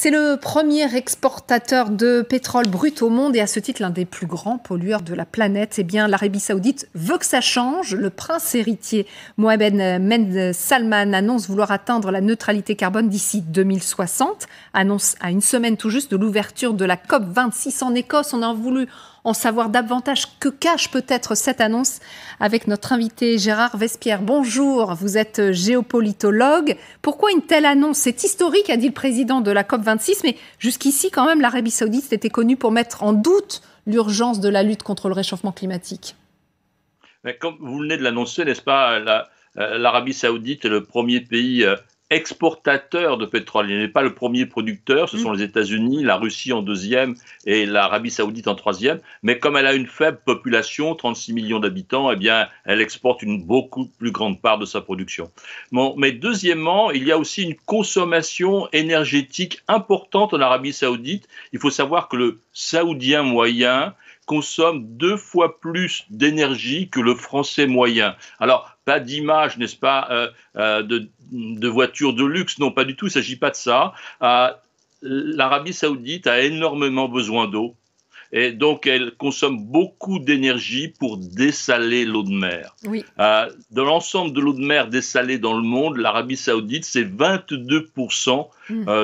C'est le premier exportateur de pétrole brut au monde et à ce titre l'un des plus grands pollueurs de la planète. Eh bien, l'Arabie Saoudite veut que ça change. Le prince héritier Mohammed Ben Salman annonce vouloir atteindre la neutralité carbone d'ici 2060. Annonce à une semaine tout juste de l'ouverture de la COP26 en Écosse. On a voulu en savoir davantage. Que cache peut-être cette annonce avec notre invité Gérard Vespierre. Bonjour, vous êtes géopolitologue. Pourquoi une telle annonce? C'est historique, a dit le président de la COP26, mais jusqu'ici, quand même, l'Arabie Saoudite était connue pour mettre en doute l'urgence de la lutte contre le réchauffement climatique. Mais comme vous venez de l'annoncer, n'est-ce pas, l'Arabie Saoudite est le premier pays exportateur de pétrole. Il n'est pas le premier producteur, ce sont les États-Unis, la Russie en deuxième et l'Arabie Saoudite en troisième. Mais comme elle a une faible population, 36 millions d'habitants, eh bien, elle exporte une beaucoup plus grande part de sa production. Bon, mais deuxièmement, il y a aussi une consommation énergétique importante en Arabie Saoudite. Il faut savoir que le Saoudien moyen consomme 2 fois plus d'énergie que le Français moyen. Alors, pas d'image, n'est-ce pas, de voitures de luxe, non, pas du tout, il ne s'agit pas de ça. L'Arabie Saoudite a énormément besoin d'eau. Et donc, elle consomme beaucoup d'énergie pour dessaler l'eau de mer. Oui. Dans l'ensemble de l'eau de mer dessalée dans le monde, l'Arabie Saoudite, c'est 22%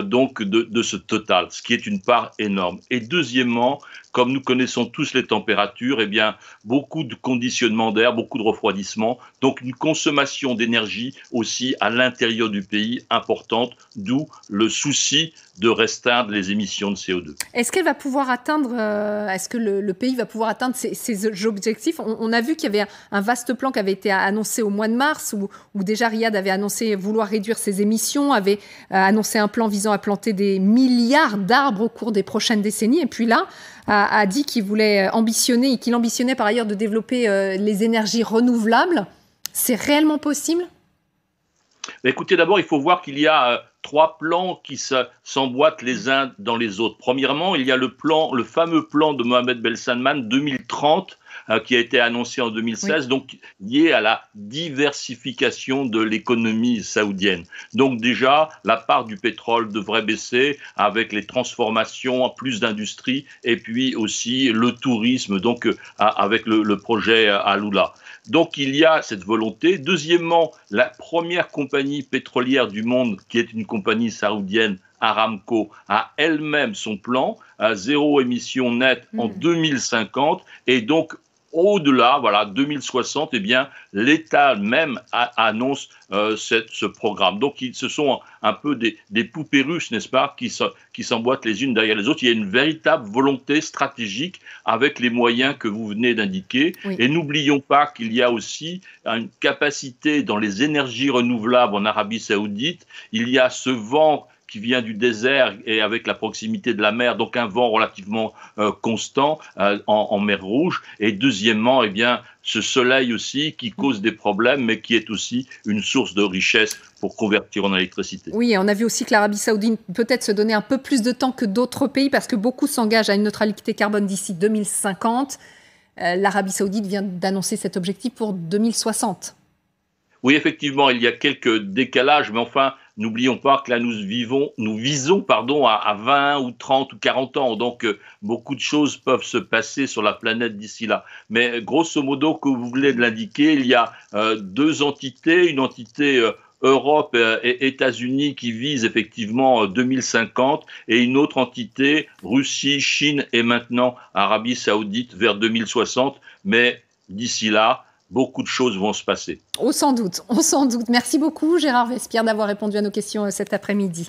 donc de ce total, ce qui est une part énorme. Et deuxièmement, comme nous connaissons tous les températures, eh bien, beaucoup de conditionnement d'air, beaucoup de refroidissement, donc une consommation d'énergie aussi à l'intérieur du pays importante, d'où le souci de restreindre les émissions de CO2. Est-ce qu'elle va pouvoir atteindre, est-ce que le pays va pouvoir atteindre ses objectifs? On a vu qu'il y avait un vaste plan qui avait été annoncé au mois de mars, où déjà Riyad avait annoncé vouloir réduire ses émissions, avait annoncé un plan visant à planter des milliards d'arbres au cours des prochaines décennies, et puis là, a dit qu'il voulait ambitionner, et qu'il ambitionnait par ailleurs de développer les énergies renouvelables. C'est réellement possible? Écoutez, d'abord, il faut voir qu'il y a 3 plans qui s'emboîtent les uns dans les autres. Premièrement, il y a le fameux plan de Mohammed Ben Salman 2030, qui a été annoncé en 2016, oui, donc lié à la diversification de l'économie saoudienne. Donc déjà, la part du pétrole devrait baisser avec les transformations, plus d'industrie, et puis aussi le tourisme, donc avec le projet Aloula. Donc il y a cette volonté. Deuxièmement, la première compagnie pétrolière du monde, qui est une compagnie saoudienne, Aramco, a elle-même son plan à 0 émission nette en 2050, et donc au-delà, voilà, 2060, eh bien, l'État même annonce ce programme. Donc, ce sont un peu des poupées russes, n'est-ce pas, qui s'emboîtent les unes derrière les autres. Il y a une véritable volonté stratégique avec les moyens que vous venez d'indiquer. Oui. Et n'oublions pas qu'il y a aussi une capacité dans les énergies renouvelables en Arabie Saoudite. Il y a ce vent qui vient du désert et avec la proximité de la mer, donc un vent relativement constant en mer Rouge. Et deuxièmement, eh bien, ce soleil aussi qui cause des problèmes, mais qui est aussi une source de richesse pour convertir en électricité. Oui, on a vu aussi que l'Arabie Saoudite peut-être se donner un peu plus de temps que d'autres pays, parce que beaucoup s'engagent à une neutralité carbone d'ici 2050. L'Arabie Saoudite vient d'annoncer cet objectif pour 2060. Oui, effectivement, il y a quelques décalages, mais enfin, n'oublions pas que là, nous visons à 20 ou 30 ou 40 ans. Donc, beaucoup de choses peuvent se passer sur la planète d'ici là. Mais grosso modo, comme vous venez de l'indiquer, il y a 2 entités, une entité Europe et États-Unis qui vise effectivement 2050, et une autre entité, Russie, Chine et maintenant Arabie Saoudite vers 2060. Mais d'ici là, beaucoup de choses vont se passer. On s'en doute, on s'en doute. Merci beaucoup Gérard Vespierre d'avoir répondu à nos questions cet après-midi.